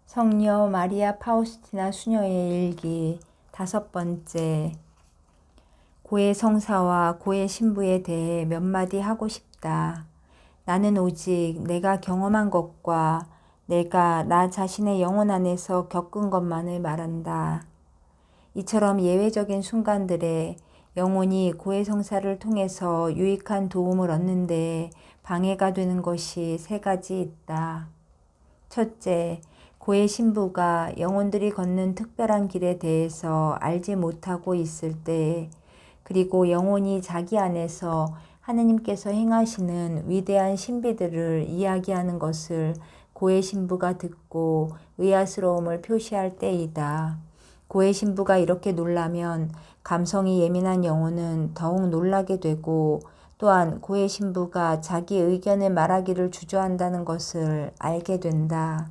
성녀 마리아 파우스티나 수녀의 일기 5번째. 고해 성사와 고해 신부에 대해 몇 마디 하고 싶다. 나는 오직 내가 경험한 것과 내가 나 자신의 영혼 안에서 겪은 것만을 말한다. 이처럼 예외적인 순간들에 영혼이 고해 성사를 통해서 유익한 도움을 얻는데 방해가 되는 것이 3가지 있다. 첫째, 고해 신부가 영혼들이 걷는 특별한 길에 대해서 알지 못하고 있을 때, 그리고 영혼이 자기 안에서 하느님께서 행하시는 위대한 신비들을 이야기하는 것을 고해 신부가 듣고 의아스러움을 표시할 때이다. 고해 신부가 이렇게 놀라면 감성이 예민한 영혼은 더욱 놀라게 되고, 또한 고해 신부가 자기 의견을 말하기를 주저한다는 것을 알게 된다.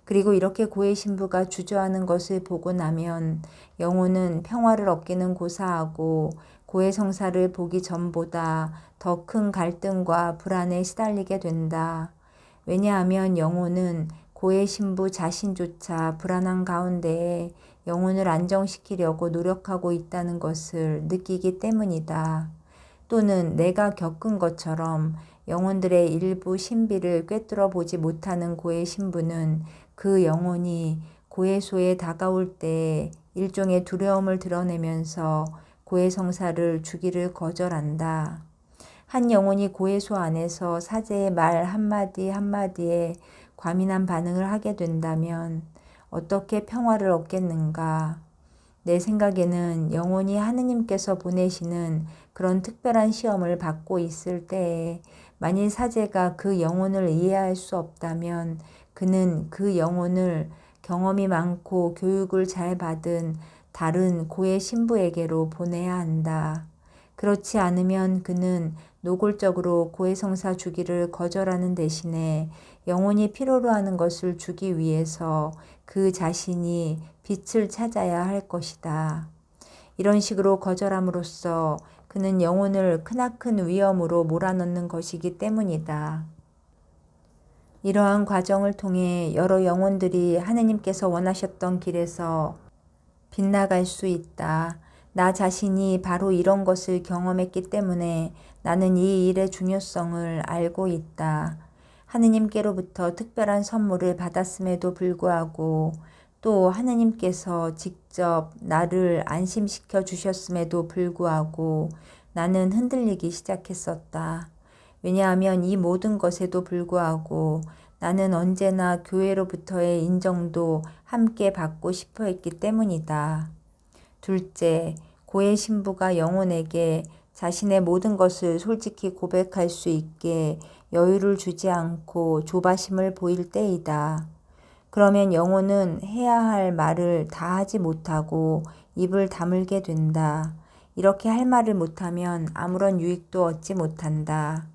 그리고 이렇게 고해 신부가 주저하는 것을 보고 나면 영혼은 평화를 얻기는 고사하고 고해 성사를 보기 전보다 더 큰 갈등과 불안에 시달리게 된다. 왜냐하면 영혼은 고해 신부 자신조차 불안한 가운데에 영혼을 안정시키려고 노력하고 있다는 것을 느끼기 때문이다. 또는 내가 겪은 것처럼 영혼들의 일부 신비를 꿰뚫어 보지 못하는 고해 신부는 그 영혼이 고해소에 다가올 때 일종의 두려움을 드러내면서 고해 성사를 주기를 거절한다. 한 영혼이 고해소 안에서 사제의 말 한마디 한마디에 과민한 반응을 하게 된다면 어떻게 평화를 얻겠는가? 내 생각에는 영혼이 하느님께서 보내시는 그런 특별한 시험을 받고 있을 때에 만일 사제가 그 영혼을 이해할 수 없다면 그는 그 영혼을 경험이 많고 교육을 잘 받은 다른 고해 신부에게로 보내야 한다. 그렇지 않으면 그는 노골적으로 고해 성사 주기를 거절하는 대신에 영혼이 필요로 하는 것을 주기 위해서 그 자신이 빛을 찾아야 할 것이다. 이런 식으로 거절함으로써 그는 영혼을 크나큰 위험으로 몰아넣는 것이기 때문이다. 이러한 과정을 통해 여러 영혼들이 하느님께서 원하셨던 길에서 빗나갈 수 있다. 나 자신이 바로 이런 것을 경험했기 때문에 나는 이 일의 중요성을 알고 있다. 하느님께로부터 특별한 선물을 받았음에도 불구하고 또 하느님께서 직접 나를 안심시켜 주셨음에도 불구하고 나는 흔들리기 시작했었다. 왜냐하면 이 모든 것에도 불구하고 나는 언제나 교회로부터의 인정도 함께 받고 싶어 했기 때문이다. 둘째, 고해 신부가 영혼에게 자신의 모든 것을 솔직히 고백할 수 있게 여유를 주지 않고 조바심을 보일 때이다. 그러면 영혼은 해야 할 말을 다 하지 못하고 입을 다물게 된다. 이렇게 할 말을 못하면 아무런 유익도 얻지 못한다.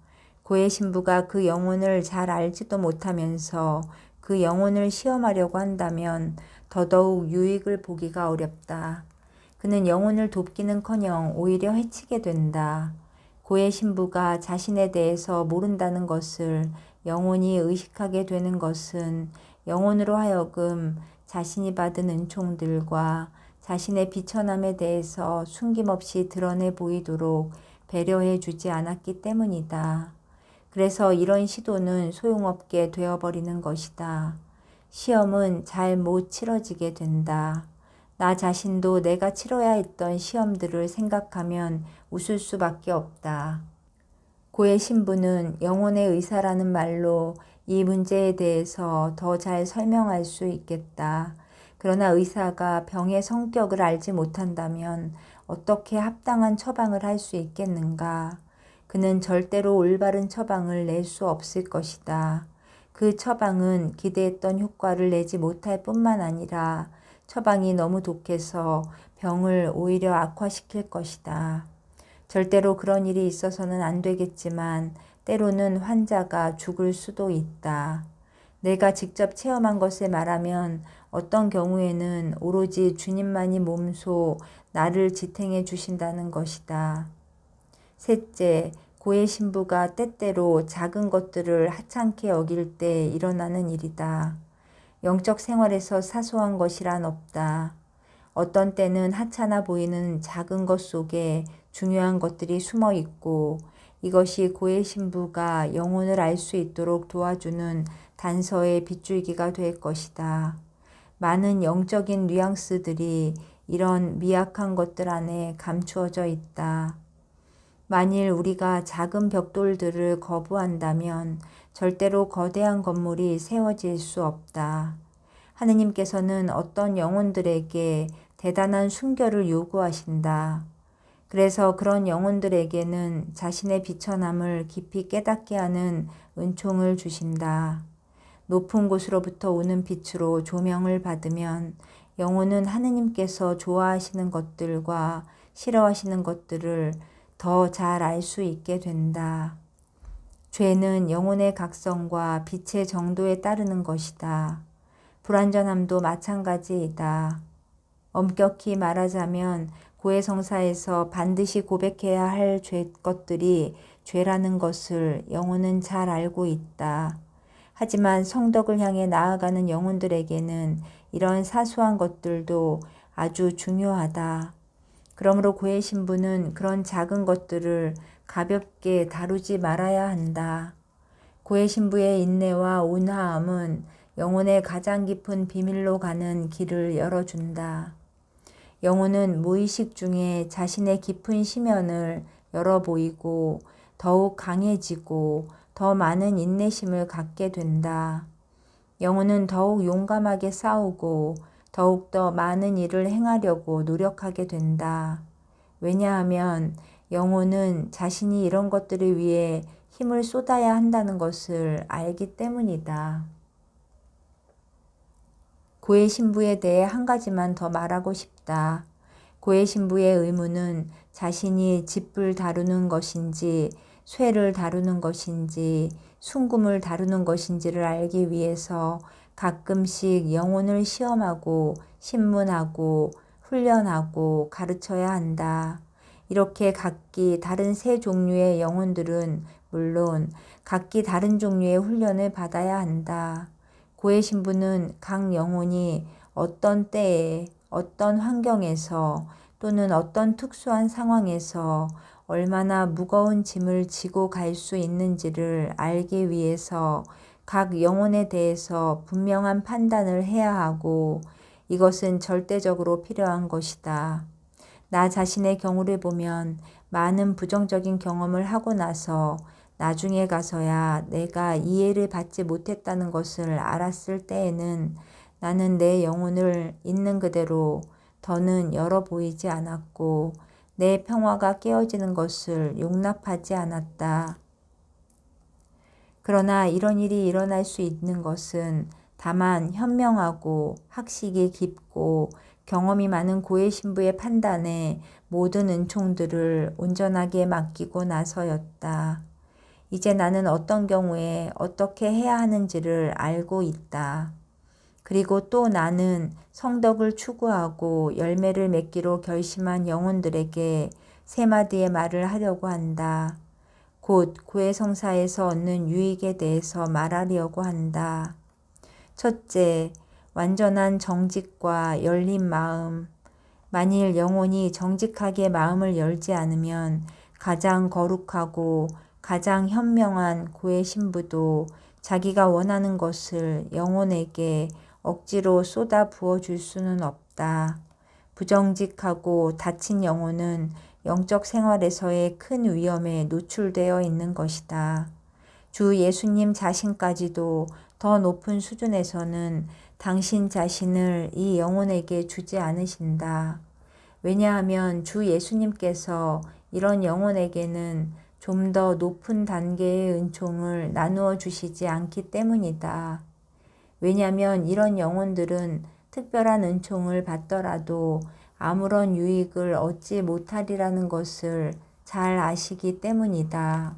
고해 신부가 그 영혼을 잘 알지도 못하면서 그 영혼을 시험하려고 한다면 더더욱 유익을 보기가 어렵다. 그는 영혼을 돕기는커녕 오히려 해치게 된다. 고해 신부가 자신에 대해서 모른다는 것을 영혼이 의식하게 되는 것은 영혼으로 하여금 자신이 받은 은총들과 자신의 비천함에 대해서 숨김없이 드러내 보이도록 배려해 주지 않았기 때문이다. 그래서 이런 시도는 소용없게 되어버리는 것이다. 시험은 잘 못 치러지게 된다. 나 자신도 내가 치러야 했던 시험들을 생각하면 웃을 수밖에 없다. 고해 신부는 영혼의 의사라는 말로 이 문제에 대해서 더 잘 설명할 수 있겠다. 그러나 의사가 병의 성격을 알지 못한다면 어떻게 합당한 처방을 할 수 있겠는가? 그는 절대로 올바른 처방을 낼 수 없을 것이다. 그 처방은 기대했던 효과를 내지 못할 뿐만 아니라 처방이 너무 독해서 병을 오히려 악화시킬 것이다. 절대로 그런 일이 있어서는 안 되겠지만 때로는 환자가 죽을 수도 있다. 내가 직접 체험한 것을 말하면 어떤 경우에는 오로지 주님만이 몸소 나를 지탱해 주신다는 것이다. 셋째, 고해 신부가 때때로 작은 것들을 하찮게 여길 때 일어나는 일이다. 영적 생활에서 사소한 것이란 없다. 어떤 때는 하찮아 보이는 작은 것 속에 중요한 것들이 숨어 있고 이것이 고해 신부가 영혼을 알 수 있도록 도와주는 단서의 빗줄기가 될 것이다. 많은 영적인 뉘앙스들이 이런 미약한 것들 안에 감추어져 있다. 만일 우리가 작은 벽돌들을 거부한다면 절대로 거대한 건물이 세워질 수 없다. 하느님께서는 어떤 영혼들에게 대단한 순결을 요구하신다. 그래서 그런 영혼들에게는 자신의 비천함을 깊이 깨닫게 하는 은총을 주신다. 높은 곳으로부터 오는 빛으로 조명을 받으면 영혼은 하느님께서 좋아하시는 것들과 싫어하시는 것들을 더 잘 알 수 있게 된다. 죄는 영혼의 각성과 빛의 정도에 따르는 것이다. 불완전함도 마찬가지이다. 엄격히 말하자면 고해성사에서 반드시 고백해야 할 것들이 죄라는 것을 영혼은 잘 알고 있다. 하지만 성덕을 향해 나아가는 영혼들에게는 이런 사소한 것들도 아주 중요하다. 그러므로 고해 신부는 그런 작은 것들을 가볍게 다루지 말아야 한다. 고해 신부의 인내와 온화함은 영혼의 가장 깊은 비밀로 가는 길을 열어준다. 영혼은 무의식 중에 자신의 깊은 심연을 열어 보이고 더욱 강해지고 더 많은 인내심을 갖게 된다. 영혼은 더욱 용감하게 싸우고 더욱더 많은 일을 행하려고 노력하게 된다. 왜냐하면 영혼은 자신이 이런 것들을 위해 힘을 쏟아야 한다는 것을 알기 때문이다. 고해 신부에 대해 한 가지만 더 말하고 싶다. 고해 신부의 의무는 자신이 짚을 다루는 것인지 쇠를 다루는 것인지 순금을 다루는 것인지를 알기 위해서 가끔씩 영혼을 시험하고 신문하고 훈련하고 가르쳐야 한다. 이렇게 각기 다른 세 종류의 영혼들은 물론 각기 다른 종류의 훈련을 받아야 한다. 고해 신부는 각 영혼이 어떤 때에 어떤 환경에서 또는 어떤 특수한 상황에서 얼마나 무거운 짐을 지고 갈 수 있는지를 알기 위해서 각 영혼에 대해서 분명한 판단을 해야 하고 이것은 절대적으로 필요한 것이다. 나 자신의 경우를 보면 많은 부정적인 경험을 하고 나서 나중에 가서야 내가 이해를 받지 못했다는 것을 알았을 때에는 나는 내 영혼을 있는 그대로 더는 열어 보이지 않았고 내 평화가 깨어지는 것을 용납하지 않았다. 그러나 이런 일이 일어날 수 있는 것은 다만 현명하고 학식이 깊고 경험이 많은 고해 신부의 판단에 모든 은총들을 온전하게 맡기고 나서였다. 이제 나는 어떤 경우에 어떻게 해야 하는지를 알고 있다. 그리고 또 나는 성덕을 추구하고 열매를 맺기로 결심한 영혼들에게 세 마디의 말을 하려고 한다. 곧 고해성사에서 얻는 유익에 대해서 말하려고 한다. 첫째, 완전한 정직과 열린 마음. 만일 영혼이 정직하게 마음을 열지 않으면 가장 거룩하고 가장 현명한 고해 신부도 자기가 원하는 것을 영혼에게 억지로 쏟아 부어줄 수는 없다. 부정직하고 다친 영혼은 영적 생활에서의 큰 위험에 노출되어 있는 것이다. 주 예수님 자신까지도 더 높은 수준에서는 당신 자신을 이 영혼에게 주지 않으신다. 왜냐하면 주 예수님께서 이런 영혼에게는 좀 더 높은 단계의 은총을 나누어 주시지 않기 때문이다. 왜냐하면 이런 영혼들은 특별한 은총을 받더라도 아무런 유익을 얻지 못하리라는 것을 잘 아시기 때문이다.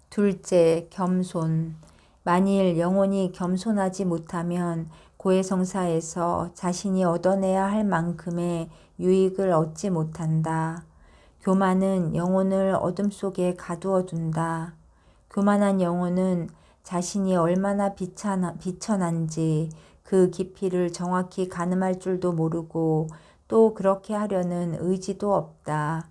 둘째, 겸손. 만일 영혼이 겸손하지 못하면 고해성사에서 자신이 얻어내야 할 만큼의 유익을 얻지 못한다. 교만은 영혼을 어둠 속에 가두어 둔다. 교만한 영혼은 자신이 얼마나 비천한지 그 깊이를 정확히 가늠할 줄도 모르고 또 그렇게 하려는 의지도 없다.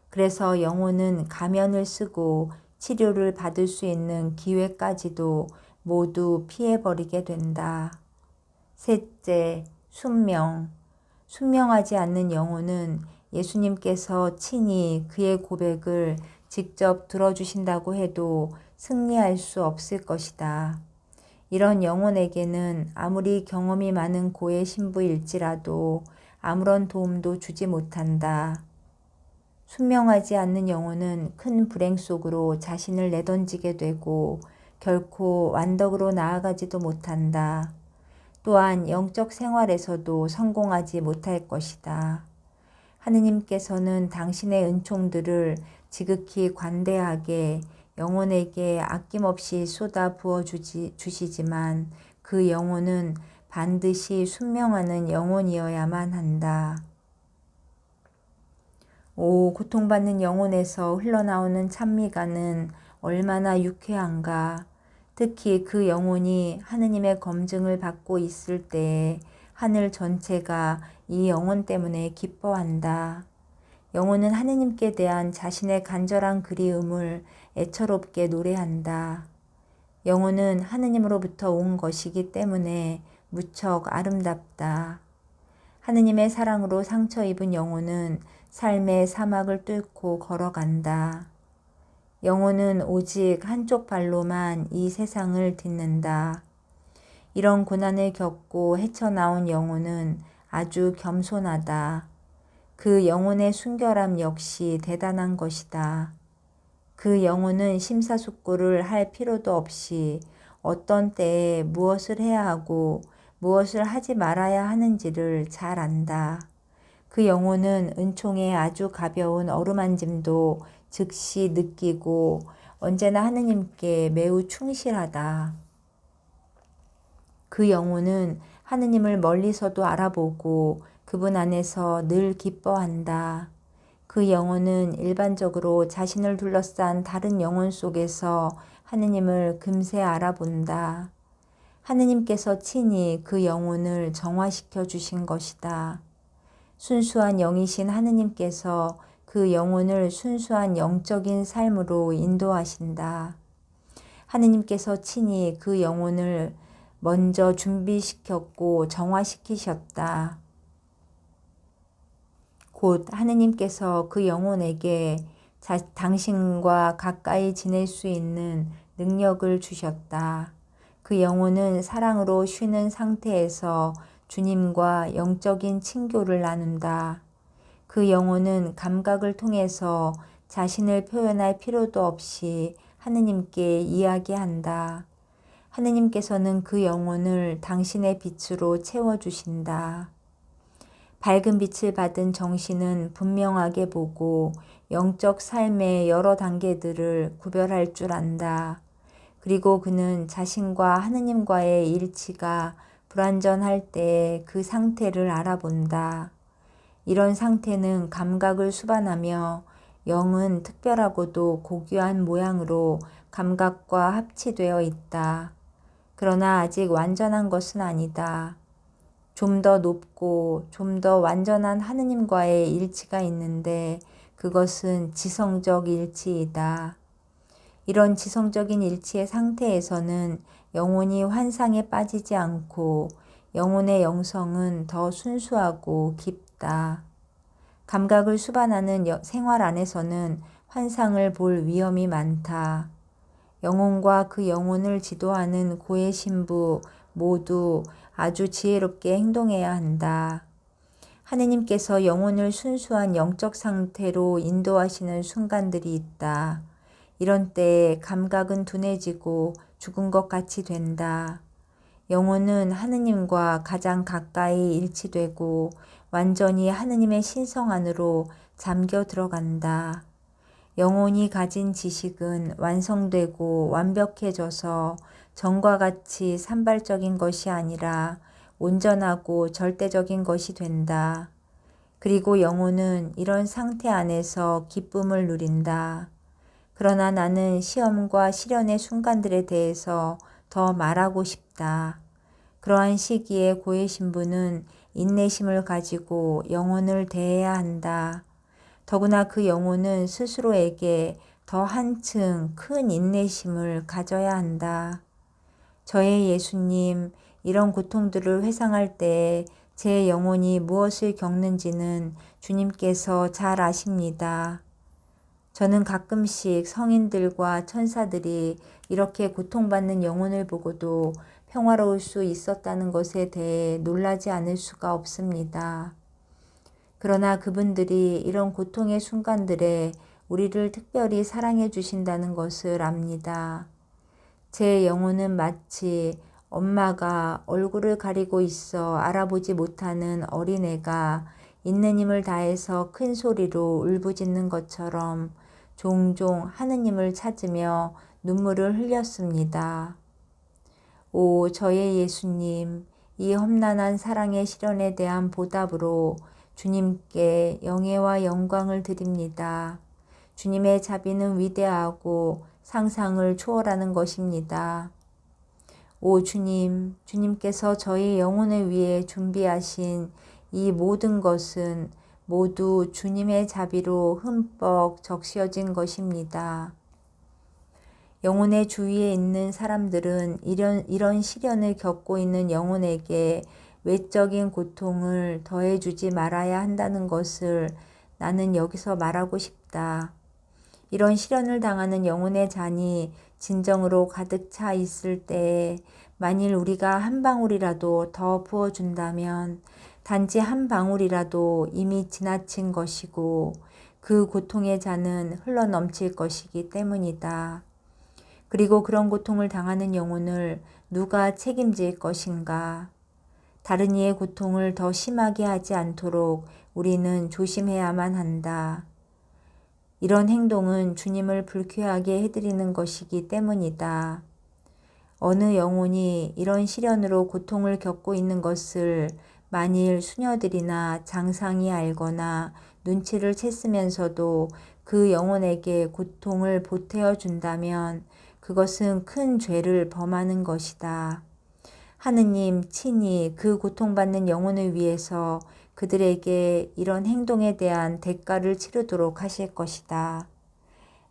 그래서 영혼은 가면을 쓰고 치료를 받을 수 있는 기회까지도 모두 피해버리게 된다. 셋째, 순명. 순명하지 않는 영혼은 예수님께서 친히 그의 고백을 직접 들어주신다고 해도 승리할 수 없을 것이다. 이런 영혼에게는 아무리 경험이 많은 고의 신부일지라도 아무런 도움도 주지 못한다. 순명하지 않는 영혼은 큰 불행 속으로 자신을 내던지게 되고 결코 완덕으로 나아가지도 못한다. 또한 영적 생활에서도 성공하지 못할 것이다. 하느님께서는 당신의 은총들을 지극히 관대하게 영혼에게 아낌없이 쏟아 부어 주시지만 그 영혼은 반드시 순명하는 영혼이어야만 한다. 오, 고통받는 영혼에서 흘러나오는 찬미가는 얼마나 유쾌한가. 특히 그 영혼이 하느님의 검증을 받고 있을 때에 하늘 전체가 이 영혼 때문에 기뻐한다. 영혼은 하느님께 대한 자신의 간절한 그리움을 애처롭게 노래한다. 영혼은 하느님으로부터 온 것이기 때문에 무척 아름답다. 하느님의 사랑으로 상처 입은 영혼은 삶의 사막을 뚫고 걸어간다. 영혼은 오직 한쪽 발로만 이 세상을 딛는다. 이런 고난을 겪고 헤쳐나온 영혼은 아주 겸손하다. 그 영혼의 순결함 역시 대단한 것이다. 그 영혼은 심사숙고를 할 필요도 없이 어떤 때에 무엇을 해야 하고 무엇을 하지 말아야 하는지를 잘 안다. 그 영혼은 은총의 아주 가벼운 어루만짐도 즉시 느끼고 언제나 하느님께 매우 충실하다. 그 영혼은 하느님을 멀리서도 알아보고 그분 안에서 늘 기뻐한다. 그 영혼은 일반적으로 자신을 둘러싼 다른 영혼 속에서 하느님을 금세 알아본다. 하느님께서 친히 그 영혼을 정화시켜 주신 것이다. 순수한 영이신 하느님께서 그 영혼을 순수한 영적인 삶으로 인도하신다. 하느님께서 친히 그 영혼을 먼저 준비시켰고 정화시키셨다. 곧 하느님께서 그 영혼에게 당신과 가까이 지낼 수 있는 능력을 주셨다. 그 영혼은 사랑으로 쉬는 상태에서 주님과 영적인 친교를 나눈다. 그 영혼은 감각을 통해서 자신을 표현할 필요도 없이 하느님께 이야기한다. 하느님께서는 그 영혼을 당신의 빛으로 채워주신다. 밝은 빛을 받은 정신은 분명하게 보고 영적 삶의 여러 단계들을 구별할 줄 안다. 그리고 그는 자신과 하느님과의 일치가 불완전할 때 그 상태를 알아본다. 이런 상태는 감각을 수반하며 영은 특별하고도 고귀한 모양으로 감각과 합치되어 있다. 그러나 아직 완전한 것은 아니다. 좀 더 높고 좀 더 완전한 하느님과의 일치가 있는데 그것은 지성적 일치이다. 이런 지성적인 일치의 상태에서는 영혼이 환상에 빠지지 않고 영혼의 영성은 더 순수하고 깊다. 감각을 수반하는 생활 안에서는 환상을 볼 위험이 많다. 영혼과 그 영혼을 지도하는 고의 신부 모두 아주 지혜롭게 행동해야 한다. 하느님께서 영혼을 순수한 영적 상태로 인도하시는 순간들이 있다. 이런 때에 감각은 둔해지고 죽은 것 같이 된다. 영혼은 하느님과 가장 가까이 일치되고 완전히 하느님의 신성 안으로 잠겨 들어간다. 영혼이 가진 지식은 완성되고 완벽해져서 전과 같이 산발적인 것이 아니라 온전하고 절대적인 것이 된다. 그리고 영혼은 이런 상태 안에서 기쁨을 누린다. 그러나 나는 시험과 시련의 순간들에 대해서 더 말하고 싶다. 그러한 시기에 고해 신부는 인내심을 가지고 영혼을 대해야 한다. 더구나 그 영혼은 스스로에게 더 한층 큰 인내심을 가져야 한다. 저의 예수님, 이런 고통들을 회상할 때 제 영혼이 무엇을 겪는지는 주님께서 잘 아십니다. 저는 가끔씩 성인들과 천사들이 이렇게 고통받는 영혼을 보고도 평화로울 수 있었다는 것에 대해 놀라지 않을 수가 없습니다. 그러나 그분들이 이런 고통의 순간들에 우리를 특별히 사랑해 주신다는 것을 압니다. 제 영혼은 마치 엄마가 얼굴을 가리고 있어 알아보지 못하는 어린애가 있는 힘을 다해서 큰 소리로 울부짖는 것처럼 종종 하느님을 찾으며 눈물을 흘렸습니다. 오, 저의 예수님, 이 험난한 사랑의 시련에 대한 보답으로 주님께 영예와 영광을 드립니다. 주님의 자비는 위대하고 상상을 초월하는 것입니다. 오 주님, 주님께서 저희 영혼을 위해 준비하신 이 모든 것은 모두 주님의 자비로 흠뻑 적셔진 것입니다. 영혼의 주위에 있는 사람들은 이런 시련을 겪고 있는 영혼에게 외적인 고통을 더해주지 말아야 한다는 것을 나는 여기서 말하고 싶다. 이런 시련을 당하는 영혼의 잔이 진정으로 가득 차 있을 때에 만일 우리가 한 방울이라도 더 부어준다면 단지 한 방울이라도 이미 지나친 것이고 그 고통의 잔은 흘러넘칠 것이기 때문이다. 그리고 그런 고통을 당하는 영혼을 누가 책임질 것인가? 다른 이의 고통을 더 심하게 하지 않도록 우리는 조심해야만 한다. 이런 행동은 주님을 불쾌하게 해드리는 것이기 때문이다. 어느 영혼이 이런 시련으로 고통을 겪고 있는 것을 만일 수녀들이나 장상이 알거나 눈치를 챘으면서도 그 영혼에게 고통을 보태어 준다면 그것은 큰 죄를 범하는 것이다. 하느님 친히 그 고통받는 영혼을 위해서 그들에게 이런 행동에 대한 대가를 치르도록 하실 것이다.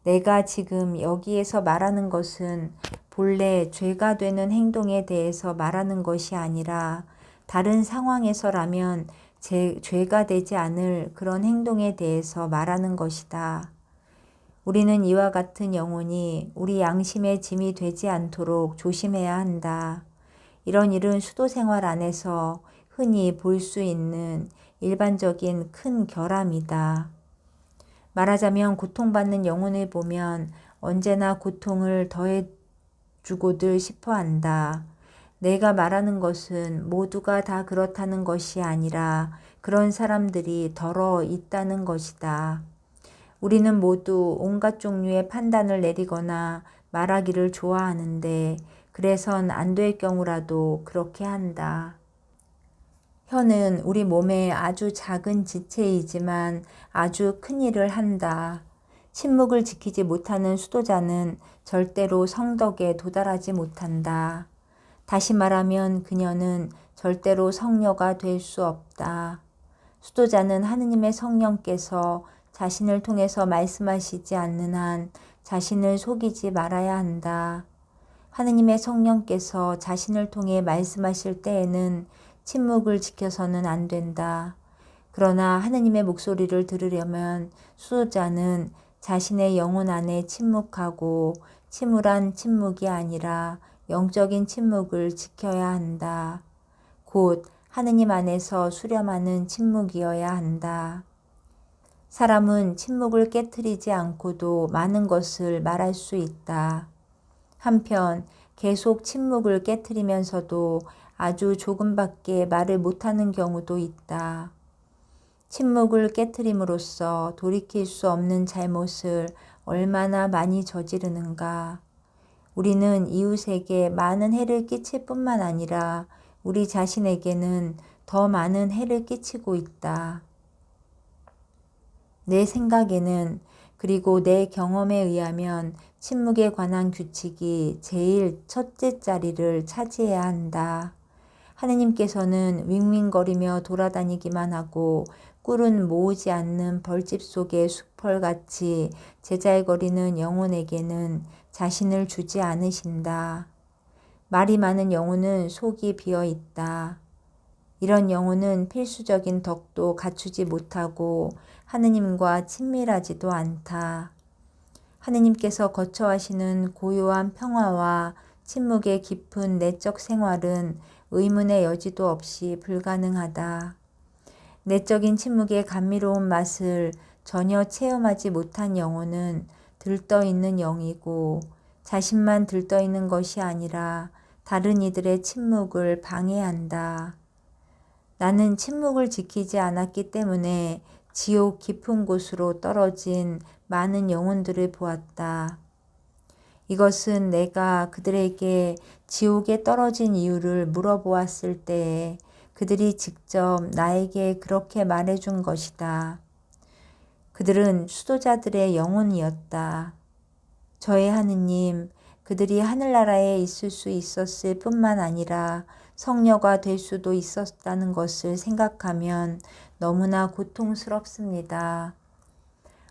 내가 지금 여기에서 말하는 것은 본래 죄가 되는 행동에 대해서 말하는 것이 아니라 다른 상황에서라면 죄가 되지 않을 그런 행동에 대해서 말하는 것이다. 우리는 이와 같은 영혼이 우리 양심의 짐이 되지 않도록 조심해야 한다. 이런 일은 수도 생활 안에서 흔히 볼 수 있는 일반적인 큰 결함이다. 말하자면 고통받는 영혼을 보면 언제나 고통을 더해주고들 싶어 한다. 내가 말하는 것은 모두가 다 그렇다는 것이 아니라 그런 사람들이 덜어 있다는 것이다. 우리는 모두 온갖 종류의 판단을 내리거나 말하기를 좋아하는데 그래선 안 될 경우라도 그렇게 한다. 혀는 우리 몸의 아주 작은 지체이지만 아주 큰 일을 한다. 침묵을 지키지 못하는 수도자는 절대로 성덕에 도달하지 못한다. 다시 말하면 그녀는 절대로 성녀가 될 수 없다. 수도자는 하느님의 성령께서 자신을 통해서 말씀하시지 않는 한 자신을 속이지 말아야 한다. 하느님의 성령께서 자신을 통해 말씀하실 때에는 침묵을 지켜서는 안 된다. 그러나 하느님의 목소리를 들으려면 수도자는 자신의 영혼 안에 침묵하고 침울한 침묵이 아니라 영적인 침묵을 지켜야 한다. 곧 하느님 안에서 수렴하는 침묵이어야 한다. 사람은 침묵을 깨트리지 않고도 많은 것을 말할 수 있다. 한편 계속 침묵을 깨트리면서도 아주 조금밖에 말을 못하는 경우도 있다. 침묵을 깨트림으로써 돌이킬 수 없는 잘못을 얼마나 많이 저지르는가. 우리는 이웃에게 많은 해를 끼칠 뿐만 아니라 우리 자신에게는 더 많은 해를 끼치고 있다. 내 생각에는 그리고 내 경험에 의하면 침묵에 관한 규칙이 제일 첫째 자리를 차지해야 한다. 하느님께서는 윙윙거리며 돌아다니기만 하고 꿀은 모으지 않는 벌집 속의 수펄같이 제잘거리는 영혼에게는 자신을 주지 않으신다. 말이 많은 영혼은 속이 비어 있다. 이런 영혼은 필수적인 덕도 갖추지 못하고 하느님과 친밀하지도 않다. 하느님께서 거처하시는 고요한 평화와 침묵의 깊은 내적 생활은 의문의 여지도 없이 불가능하다. 내적인 침묵의 감미로운 맛을 전혀 체험하지 못한 영혼은 들떠있는 영이고 자신만 들떠있는 것이 아니라 다른 이들의 침묵을 방해한다. 나는 침묵을 지키지 않았기 때문에 지옥 깊은 곳으로 떨어진 많은 영혼들을 보았다. 이것은 내가 그들에게 지옥에 떨어진 이유를 물어보았을 때에 그들이 직접 나에게 그렇게 말해준 것이다. 그들은 수도자들의 영혼이었다. 저의 하느님, 그들이 하늘나라에 있을 수 있었을 뿐만 아니라 성녀가 될 수도 있었다는 것을 생각하면 너무나 고통스럽습니다.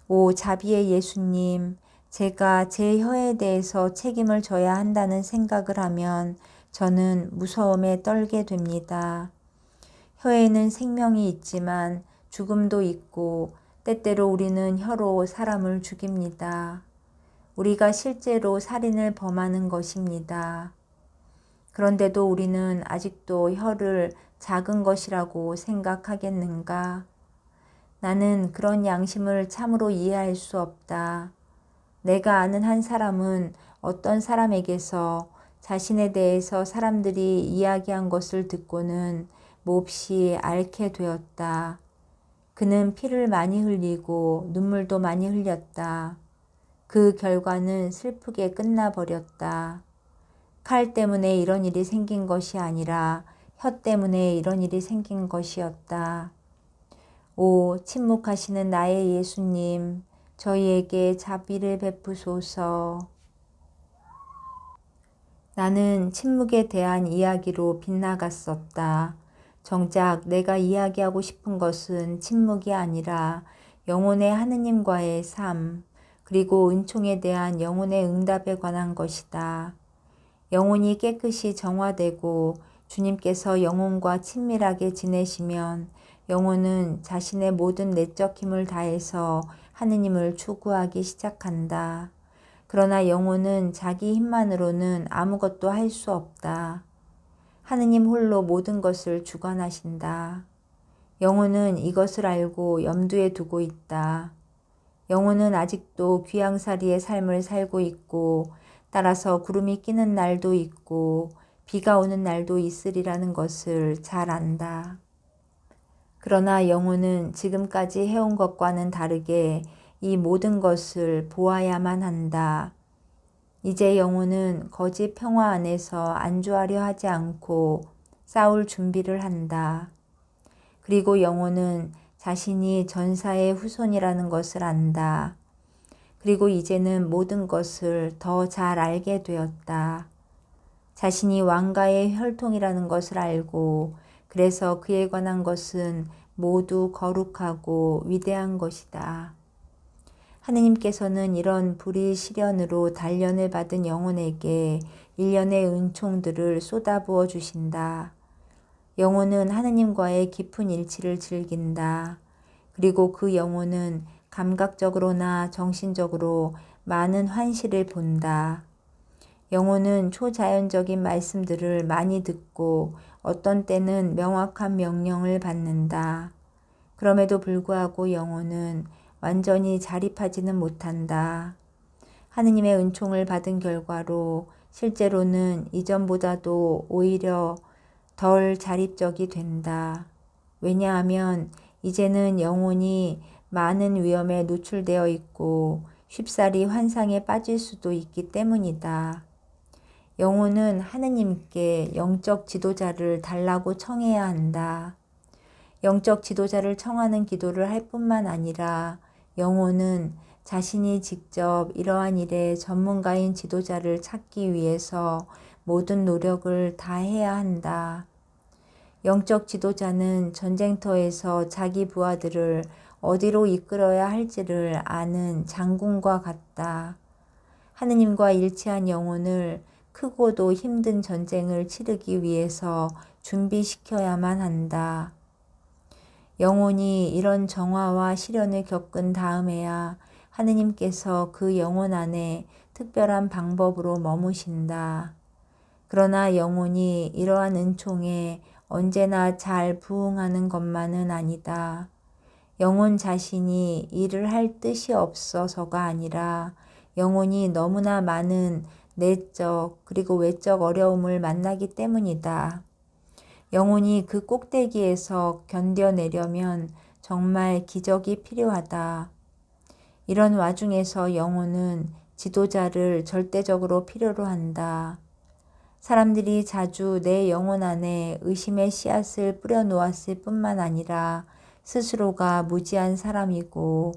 오 자비의 예수님, 제가 제 혀에 대해서 책임을 져야 한다는 생각을 하면 저는 무서움에 떨게 됩니다. 혀에는 생명이 있지만 죽음도 있고 때때로 우리는 혀로 사람을 죽입니다. 우리가 실제로 살인을 범하는 것입니다. 그런데도 우리는 아직도 혀를 작은 것이라고 생각하겠는가? 나는 그런 양심을 참으로 이해할 수 없다. 내가 아는 한 사람은 어떤 사람에게서 자신에 대해서 사람들이 이야기한 것을 듣고는 몹시 앓게 되었다. 그는 피를 많이 흘리고 눈물도 많이 흘렸다. 그 결과는 슬프게 끝나버렸다. 칼 때문에 이런 일이 생긴 것이 아니라 혀 때문에 이런 일이 생긴 것이었다. 오 침묵하시는 나의 예수님, 저희에게 자비를 베푸소서. 나는 침묵에 대한 이야기로 빗나갔었다. 정작 내가 이야기하고 싶은 것은 침묵이 아니라 영혼의 하느님과의 삶, 그리고 은총에 대한 영혼의 응답에 관한 것이다. 영혼이 깨끗이 정화되고 주님께서 영혼과 친밀하게 지내시면 영혼은 자신의 모든 내적 힘을 다해서 하느님을 추구하기 시작한다. 그러나 영혼은 자기 힘만으로는 아무것도 할 수 없다. 하느님 홀로 모든 것을 주관하신다. 영혼은 이것을 알고 염두에 두고 있다. 영혼은 아직도 귀양살이의 삶을 살고 있고 따라서 구름이 끼는 날도 있고 비가 오는 날도 있으리라는 것을 잘 안다. 그러나 영혼은 지금까지 해온 것과는 다르게 이 모든 것을 보아야만 한다. 이제 영혼은 거짓 평화 안에서 안주하려 하지 않고 싸울 준비를 한다. 그리고 영혼은 자신이 전사의 후손이라는 것을 안다. 그리고 이제는 모든 것을 더 잘 알게 되었다. 자신이 왕가의 혈통이라는 것을 알고 그래서 그에 관한 것은 모두 거룩하고 위대한 것이다. 하느님께서는 이런 불의 시련으로 단련을 받은 영혼에게 일련의 은총들을 쏟아부어 주신다. 영혼은 하느님과의 깊은 일치를 즐긴다. 그리고 그 영혼은 감각적으로나 정신적으로 많은 환시를 본다. 영혼은 초자연적인 말씀들을 많이 듣고 어떤 때는 명확한 명령을 받는다. 그럼에도 불구하고 영혼은 완전히 자립하지는 못한다. 하느님의 은총을 받은 결과로 실제로는 이전보다도 오히려 덜 자립적이 된다. 왜냐하면 이제는 영혼이 많은 위험에 노출되어 있고 쉽사리 환상에 빠질 수도 있기 때문이다. 영혼은 하느님께 영적 지도자를 달라고 청해야 한다. 영적 지도자를 청하는 기도를 할 뿐만 아니라 영혼은 자신이 직접 이러한 일에 전문가인 지도자를 찾기 위해서 모든 노력을 다해야 한다. 영적 지도자는 전쟁터에서 자기 부하들을 어디로 이끌어야 할지를 아는 장군과 같다. 하느님과 일치한 영혼을 크고도 힘든 전쟁을 치르기 위해서 준비시켜야만 한다. 영혼이 이런 정화와 시련을 겪은 다음에야 하느님께서 그 영혼 안에 특별한 방법으로 머무신다. 그러나 영혼이 이러한 은총에 언제나 잘 부응하는 것만은 아니다. 영혼 자신이 일을 할 뜻이 없어서가 아니라 영혼이 너무나 많은 내적 그리고 외적 어려움을 만나기 때문이다. 영혼이 그 꼭대기에서 견뎌내려면 정말 기적이 필요하다. 이런 와중에서 영혼은 지도자를 절대적으로 필요로 한다. 사람들이 자주 내 영혼 안에 의심의 씨앗을 뿌려놓았을 뿐만 아니라 스스로가 무지한 사람이고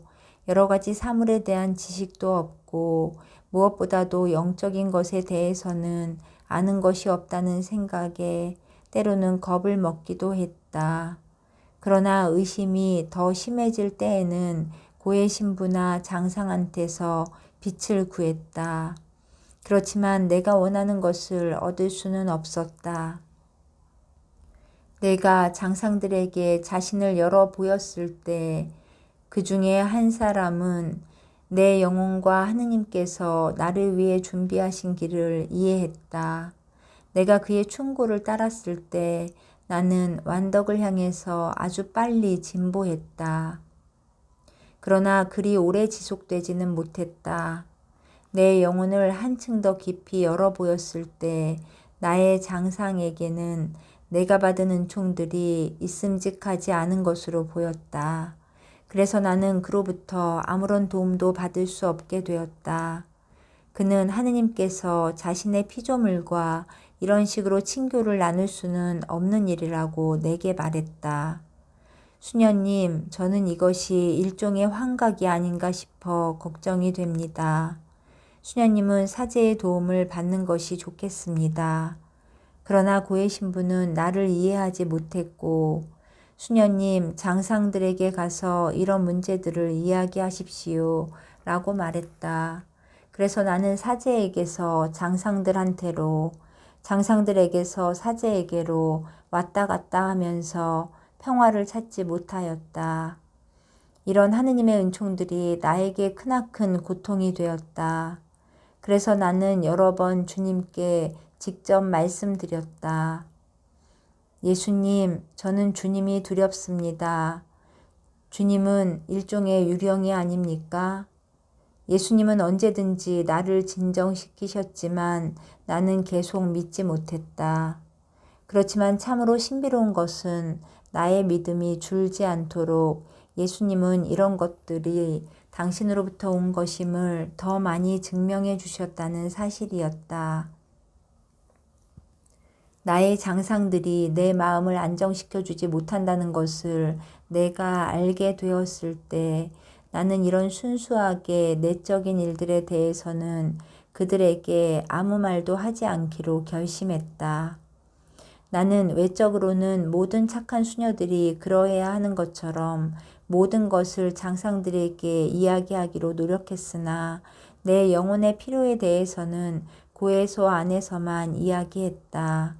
여러 가지 사물에 대한 지식도 없고 무엇보다도 영적인 것에 대해서는 아는 것이 없다는 생각에 때로는 겁을 먹기도 했다. 그러나 의심이 더 심해질 때에는 고해 신부나 장상한테서 빛을 구했다. 그렇지만 내가 원하는 것을 얻을 수는 없었다. 내가 장상들에게 자신을 열어 보였을 때 그 중에 한 사람은 내 영혼과 하느님께서 나를 위해 준비하신 길을 이해했다. 내가 그의 충고를 따랐을 때 나는 완덕을 향해서 아주 빨리 진보했다. 그러나 그리 오래 지속되지는 못했다. 내 영혼을 한층 더 깊이 열어 보였을 때 나의 장상에게는 내가 받은 은총들이 있음직하지 않은 것으로 보였다. 그래서 나는 그로부터 아무런 도움도 받을 수 없게 되었다. 그는 하느님께서 자신의 피조물과 이런 식으로 친교를 나눌 수는 없는 일이라고 내게 말했다. 수녀님, 저는 이것이 일종의 환각이 아닌가 싶어 걱정이 됩니다. 수녀님은 사제의 도움을 받는 것이 좋겠습니다. 그러나 고해 신부는 나를 이해하지 못했고 수녀님, 장상들에게 가서 이런 문제들을 이야기하십시오 라고 말했다. 그래서 나는 사제에게서 장상들한테로 장상들에게서 사제에게로 왔다 갔다 하면서 평화를 찾지 못하였다. 이런 하느님의 은총들이 나에게 크나큰 고통이 되었다. 그래서 나는 여러 번 주님께 직접 말씀드렸다. 예수님, 저는 주님이 두렵습니다. 주님은 일종의 유령이 아닙니까? 예수님은 언제든지 나를 진정시키셨지만 나는 계속 믿지 못했다. 그렇지만 참으로 신비로운 것은 나의 믿음이 줄지 않도록 예수님은 이런 것들이 당신으로부터 온 것임을 더 많이 증명해 주셨다는 사실이었다. 나의 장상들이 내 마음을 안정시켜 주지 못한다는 것을 내가 알게 되었을 때 나는 이런 순수하게 내적인 일들에 대해서는 그들에게 아무 말도 하지 않기로 결심했다. 나는 외적으로는 모든 착한 수녀들이 그러해야 하는 것처럼 모든 것을 장상들에게 이야기하기로 노력했으나 내 영혼의 필요에 대해서는 고해소 안에서만 이야기했다.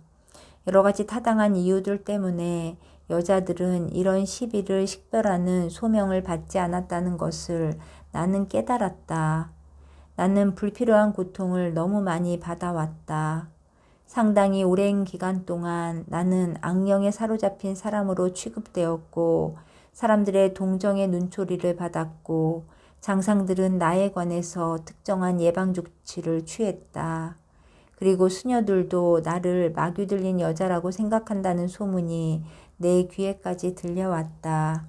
여러 가지 타당한 이유들 때문에 여자들은 이런 시비를 식별하는 소명을 받지 않았다는 것을 나는 깨달았다. 나는 불필요한 고통을 너무 많이 받아왔다. 상당히 오랜 기간 동안 나는 악령에 사로잡힌 사람으로 취급되었고 사람들의 동정의 눈초리를 받았고 장상들은 나에 관해서 특정한 예방 조치를 취했다. 그리고 수녀들도 나를 마귀 들린 여자라고 생각한다는 소문이 내 귀에까지 들려왔다.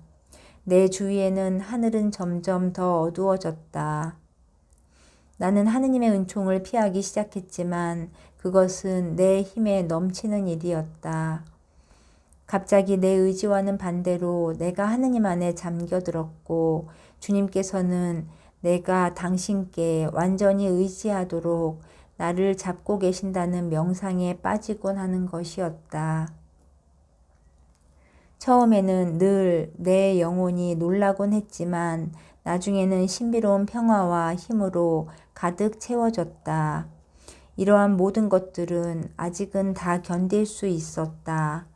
내 주위에는 하늘은 점점 더 어두워졌다. 나는 하느님의 은총을 피하기 시작했지만 그것은 내 힘에 넘치는 일이었다. 갑자기 내 의지와는 반대로 내가 하느님 안에 잠겨들었고 주님께서는 내가 당신께 완전히 의지하도록 나를 잡고 계신다는 명상에 빠지곤 하는 것이었다. 처음에는 늘 내 영혼이 놀라곤 했지만 나중에는 신비로운 평화와 힘으로 가득 채워졌다. 이러한 모든 것들은 아직은 다 견딜 수 있었다.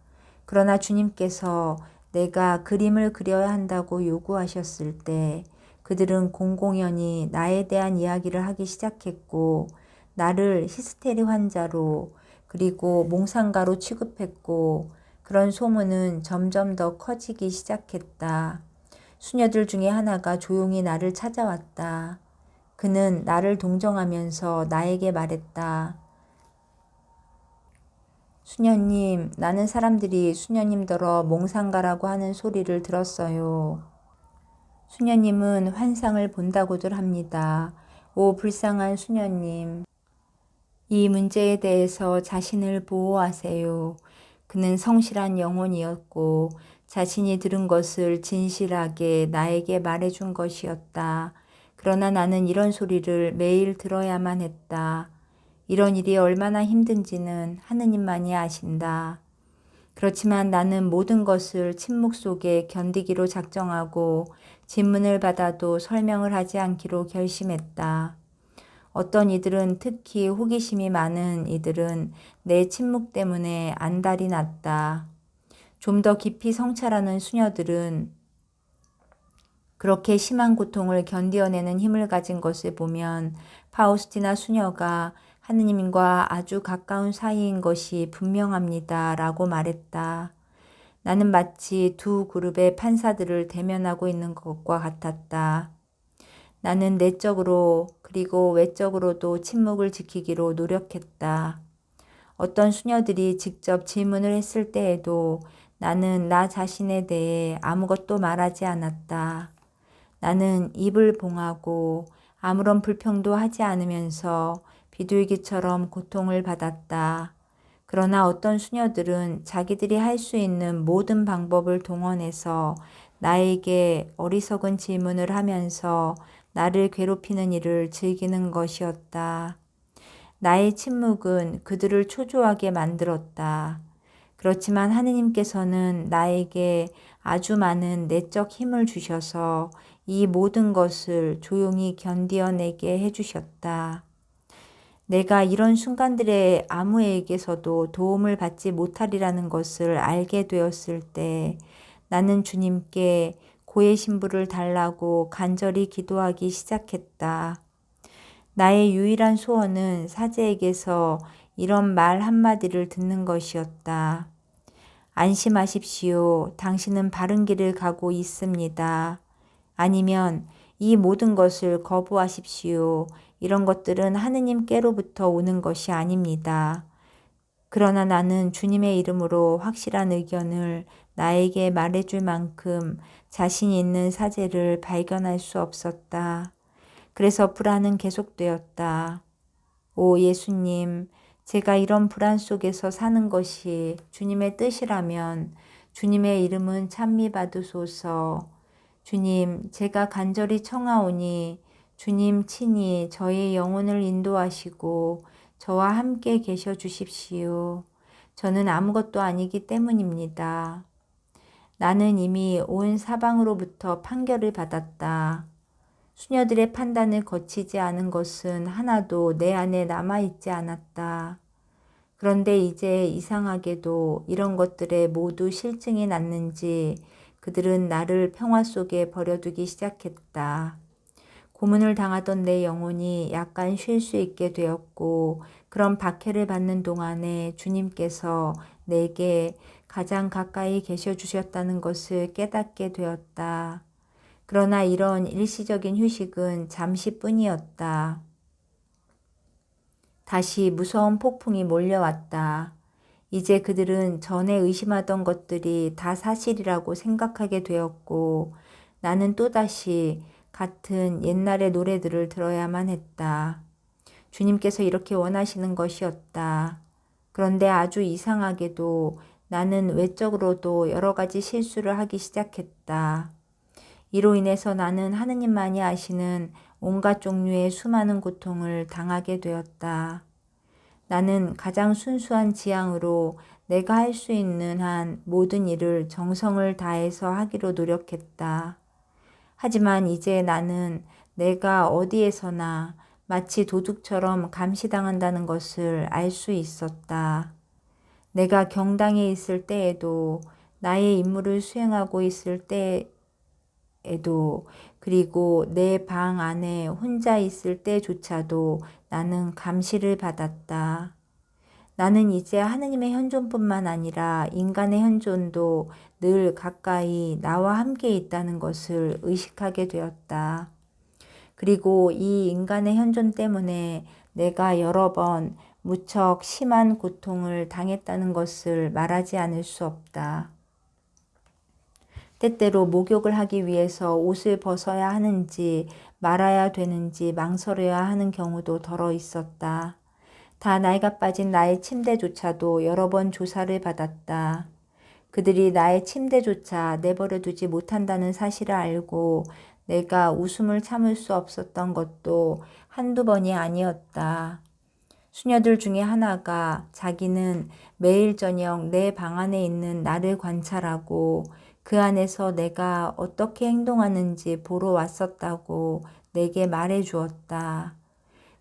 그러나 주님께서 내가 그림을 그려야 한다고 요구하셨을 때 그들은 공공연히 나에 대한 이야기를 하기 시작했고 나를 히스테리 환자로 그리고 몽상가로 취급했고 그런 소문은 점점 더 커지기 시작했다. 수녀들 중에 하나가 조용히 나를 찾아왔다. 그는 나를 동정하면서 나에게 말했다. 수녀님, 나는 사람들이 수녀님더러 몽상가라고 하는 소리를 들었어요. 수녀님은 환상을 본다고들 합니다. 오 불쌍한 수녀님. 이 문제에 대해서 자신을 보호하세요. 그는 성실한 영혼이었고 자신이 들은 것을 진실하게 나에게 말해준 것이었다. 그러나 나는 이런 소리를 매일 들어야만 했다. 이런 일이 얼마나 힘든지는 하느님만이 아신다. 그렇지만 나는 모든 것을 침묵 속에 견디기로 작정하고 질문을 받아도 설명을 하지 않기로 결심했다. 어떤 이들은 특히 호기심이 많은 이들은 내 침묵 때문에 안달이 났다. 좀 더 깊이 성찰하는 수녀들은 그렇게 심한 고통을 견디어내는 힘을 가진 것을 보면 파우스티나 수녀가 하느님과 아주 가까운 사이인 것이 분명합니다. 라고 말했다. 나는 마치 두 그룹의 판사들을 대면하고 있는 것과 같았다. 나는 내적으로 그리고 외적으로도 침묵을 지키기로 노력했다. 어떤 수녀들이 직접 질문을 했을 때에도 나는 나 자신에 대해 아무것도 말하지 않았다. 나는 입을 봉하고 아무런 불평도 하지 않으면서 비둘기처럼 고통을 받았다. 그러나 어떤 수녀들은 자기들이 할 수 있는 모든 방법을 동원해서 나에게 어리석은 질문을 하면서 나를 괴롭히는 일을 즐기는 것이었다. 나의 침묵은 그들을 초조하게 만들었다. 그렇지만 하느님께서는 나에게 아주 많은 내적 힘을 주셔서 이 모든 것을 조용히 견디어내게 해주셨다. 내가 이런 순간들에 아무에게서도 도움을 받지 못하리라는 것을 알게 되었을 때 나는 주님께 고해 신부를 달라고 간절히 기도하기 시작했다. 나의 유일한 소원은 사제에게서 이런 말 한마디를 듣는 것이었다. 안심하십시오. 당신은 바른 길을 가고 있습니다. 아니면 이 모든 것을 거부하십시오. 이런 것들은 하느님께로부터 오는 것이 아닙니다. 그러나 나는 주님의 이름으로 확실한 의견을 나에게 말해줄 만큼 자신 있는 사제를 발견할 수 없었다. 그래서 불안은 계속되었다. 오 예수님, 제가 이런 불안 속에서 사는 것이 주님의 뜻이라면 주님의 이름은 찬미 받으소서. 주님, 제가 간절히 청하오니 주님 친히 저의 영혼을 인도하시고 저와 함께 계셔 주십시오. 저는 아무것도 아니기 때문입니다. 나는 이미 온 사방으로부터 판결을 받았다. 수녀들의 판단을 거치지 않은 것은 하나도 내 안에 남아있지 않았다. 그런데 이제 이상하게도 이런 것들에 모두 실증이 났는지 그들은 나를 평화 속에 버려두기 시작했다. 고문을 당하던 내 영혼이 약간 쉴 수 있게 되었고 그런 박해를 받는 동안에 주님께서 내게 가장 가까이 계셔 주셨다는 것을 깨닫게 되었다. 그러나 이런 일시적인 휴식은 잠시뿐이었다. 다시 무서운 폭풍이 몰려왔다. 이제 그들은 전에 의심하던 것들이 다 사실이라고 생각하게 되었고 나는 또다시 같은 옛날의 노래들을 들어야만 했다. 주님께서 이렇게 원하시는 것이었다. 그런데 아주 이상하게도 나는 외적으로도 여러 가지 실수를 하기 시작했다. 이로 인해서 나는 하느님만이 아시는 온갖 종류의 수많은 고통을 당하게 되었다. 나는 가장 순수한 지향으로 내가 할 수 있는 한 모든 일을 정성을 다해서 하기로 노력했다. 하지만 이제 나는 내가 어디에서나 마치 도둑처럼 감시당한다는 것을 알 수 있었다. 내가 경당에 있을 때에도, 나의 임무를 수행하고 있을 때에도, 그리고 내 방 안에 혼자 있을 때조차도 나는 감시를 받았다. 나는 이제 하느님의 현존뿐만 아니라 인간의 현존도 늘 가까이 나와 함께 있다는 것을 의식하게 되었다. 그리고 이 인간의 현존 때문에 내가 여러 번 무척 심한 고통을 당했다는 것을 말하지 않을 수 없다. 때때로 목욕을 하기 위해서 옷을 벗어야 하는지 말아야 되는지 망설여야 하는 경우도 덜어 있었다. 다 낡아 빠진 나의 침대조차도 여러 번 조사를 받았다. 그들이 나의 침대조차 내버려 두지 못한다는 사실을 알고 내가 웃음을 참을 수 없었던 것도 한두 번이 아니었다. 수녀들 중에 하나가 자기는 매일 저녁 내 방 안에 있는 나를 관찰하고 그 안에서 내가 어떻게 행동하는지 보러 왔었다고 내게 말해 주었다.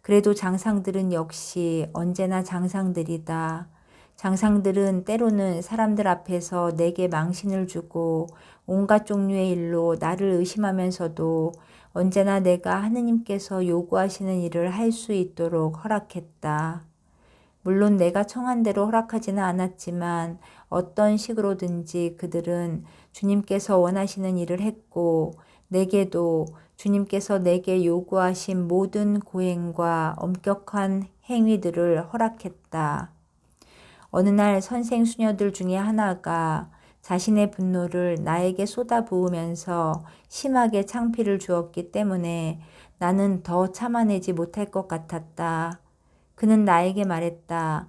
그래도 장상들은 역시 언제나 장상들이다. 장상들은 때로는 사람들 앞에서 내게 망신을 주고 온갖 종류의 일로 나를 의심하면서도 언제나 내가 하느님께서 요구하시는 일을 할 수 있도록 허락했다. 물론 내가 청한 대로 허락하지는 않았지만 어떤 식으로든지 그들은 주님께서 원하시는 일을 했고 내게도 주님께서 내게 요구하신 모든 고행과 엄격한 행위들을 허락했다. 어느 날 선생 수녀들 중에 하나가 자신의 분노를 나에게 쏟아부으면서 심하게 창피를 주었기 때문에 나는 더 참아내지 못할 것 같았다. 그는 나에게 말했다.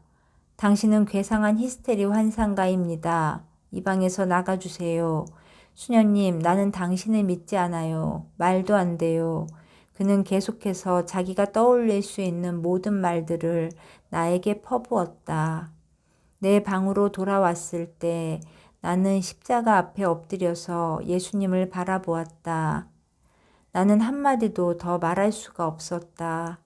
당신은 괴상한 히스테리 환상가입니다. 이 방에서 나가주세요. 수녀님, 나는 당신을 믿지 않아요. 말도 안 돼요. 그는 계속해서 자기가 떠올릴 수 있는 모든 말들을 나에게 퍼부었다. 내 방으로 돌아왔을 때 나는 십자가 앞에 엎드려서 예수님을 바라보았다. 나는 한마디도 더 말할 수가 없었다.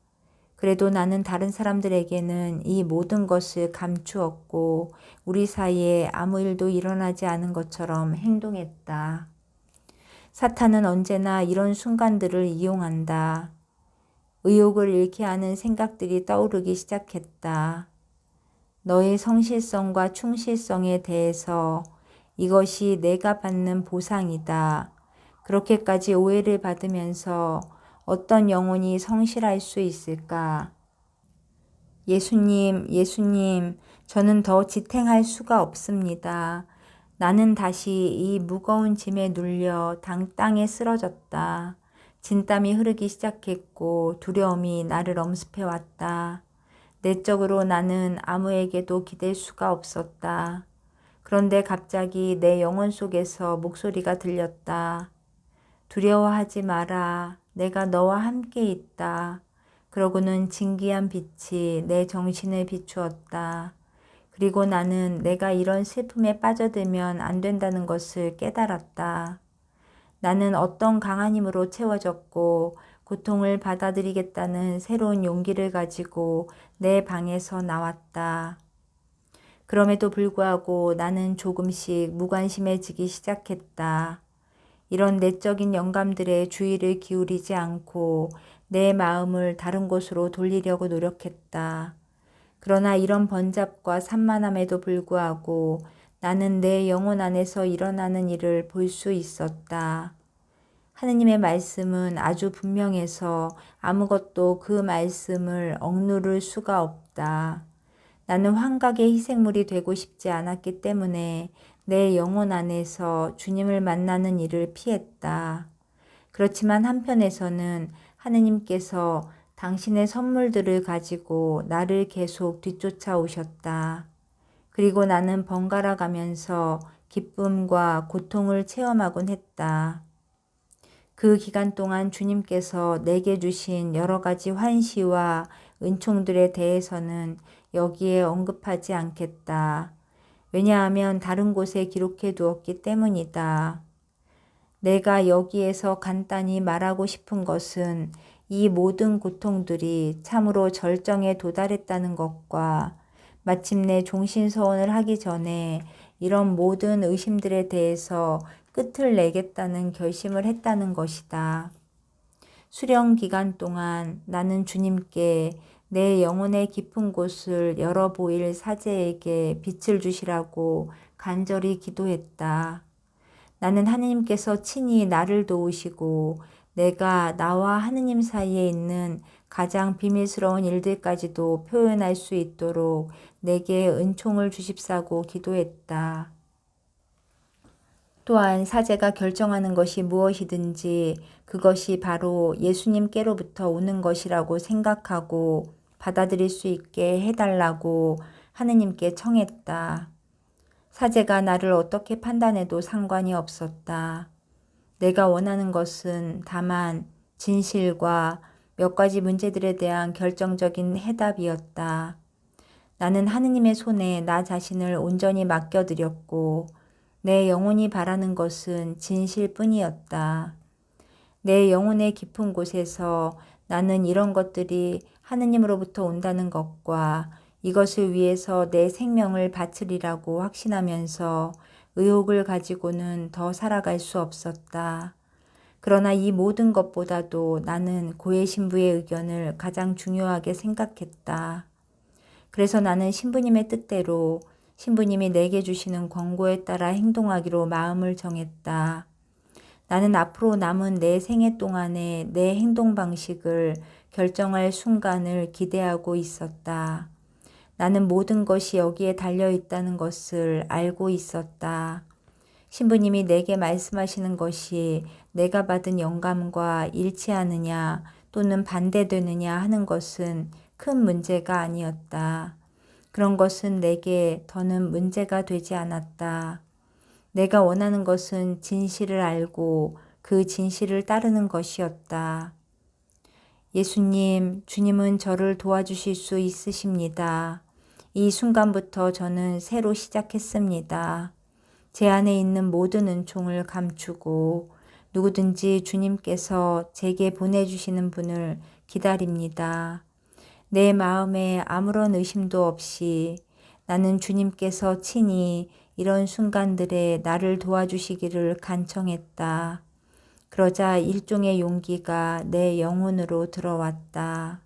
그래도 나는 다른 사람들에게는 이 모든 것을 감추었고 우리 사이에 아무 일도 일어나지 않은 것처럼 행동했다. 사탄은 언제나 이런 순간들을 이용한다. 의욕을 잃게 하는 생각들이 떠오르기 시작했다. 너의 성실성과 충실성에 대해서 이것이 내가 받는 보상이다. 그렇게까지 오해를 받으면서 어떤 영혼이 성실할 수 있을까? 예수님, 예수님, 저는 더 지탱할 수가 없습니다. 나는 다시 이 무거운 짐에 눌려 땅에 쓰러졌다. 진땀이 흐르기 시작했고 두려움이 나를 엄습해왔다. 내적으로 나는 아무에게도 기댈 수가 없었다. 그런데 갑자기 내 영혼 속에서 목소리가 들렸다. 두려워하지 마라. 내가 너와 함께 있다. 그러고는 진기한 빛이 내 정신을 비추었다. 그리고 나는 내가 이런 슬픔에 빠져들면 안 된다는 것을 깨달았다. 나는 어떤 강한 힘으로 채워졌고 고통을 받아들이겠다는 새로운 용기를 가지고 내 방에서 나왔다. 그럼에도 불구하고 나는 조금씩 무관심해지기 시작했다. 이런 내적인 영감들의 주의를 기울이지 않고 내 마음을 다른 곳으로 돌리려고 노력했다. 그러나 이런 번잡과 산만함에도 불구하고 나는 내 영혼 안에서 일어나는 일을 볼 수 있었다. 하느님의 말씀은 아주 분명해서 아무것도 그 말씀을 억누를 수가 없다. 나는 환각의 희생물이 되고 싶지 않았기 때문에 내 영혼 안에서 주님을 만나는 일을 피했다. 그렇지만 한편에서는 하느님께서 당신의 선물들을 가지고 나를 계속 뒤쫓아 오셨다. 그리고 나는 번갈아 가면서 기쁨과 고통을 체험하곤 했다. 그 기간 동안 주님께서 내게 주신 여러 가지 환시와 은총들에 대해서는 여기에 언급하지 않겠다. 왜냐하면 다른 곳에 기록해 두었기 때문이다. 내가 여기에서 간단히 말하고 싶은 것은 이 모든 고통들이 참으로 절정에 도달했다는 것과 마침내 종신서원을 하기 전에 이런 모든 의심들에 대해서 끝을 내겠다는 결심을 했다는 것이다. 수령 기간 동안 나는 주님께 내 영혼의 깊은 곳을 열어 보일 사제에게 빛을 주시라고 간절히 기도했다. 나는 하느님께서 친히 나를 도우시고 내가 나와 하느님 사이에 있는 가장 비밀스러운 일들까지도 표현할 수 있도록 내게 은총을 주십사고 기도했다. 또한 사제가 결정하는 것이 무엇이든지 그것이 바로 예수님께로부터 오는 것이라고 생각하고 받아들일 수 있게 해달라고 하느님께 청했다. 사제가 나를 어떻게 판단해도 상관이 없었다. 내가 원하는 것은 다만 진실과 몇 가지 문제들에 대한 결정적인 해답이었다. 나는 하느님의 손에 나 자신을 온전히 맡겨드렸고 내 영혼이 바라는 것은 진실뿐이었다. 내 영혼의 깊은 곳에서 나는 이런 것들이 하느님으로부터 온다는 것과 이것을 위해서 내 생명을 바치리라고 확신하면서 의욕을 가지고는 더 살아갈 수 없었다. 그러나 이 모든 것보다도 나는 고해 신부의 의견을 가장 중요하게 생각했다. 그래서 나는 신부님의 뜻대로 신부님이 내게 주시는 권고에 따라 행동하기로 마음을 정했다. 나는 앞으로 남은 내 생애 동안에 내 행동 방식을 결정할 순간을 기대하고 있었다. 나는 모든 것이 여기에 달려 있다는 것을 알고 있었다. 신부님이 내게 말씀하시는 것이 내가 받은 영감과 일치하느냐 또는 반대되느냐 하는 것은 큰 문제가 아니었다. 그런 것은 내게 더는 문제가 되지 않았다. 내가 원하는 것은 진실을 알고 그 진실을 따르는 것이었다. 예수님, 주님은 저를 도와주실 수 있으십니다. 이 순간부터 저는 새로 시작했습니다. 제 안에 있는 모든 은총을 감추고 누구든지 주님께서 제게 보내주시는 분을 기다립니다. 내 마음에 아무런 의심도 없이 나는 주님께서 친히 이런 순간들에 나를 도와주시기를 간청했다. 그러자 일종의 용기가 내 영혼으로 들어왔다.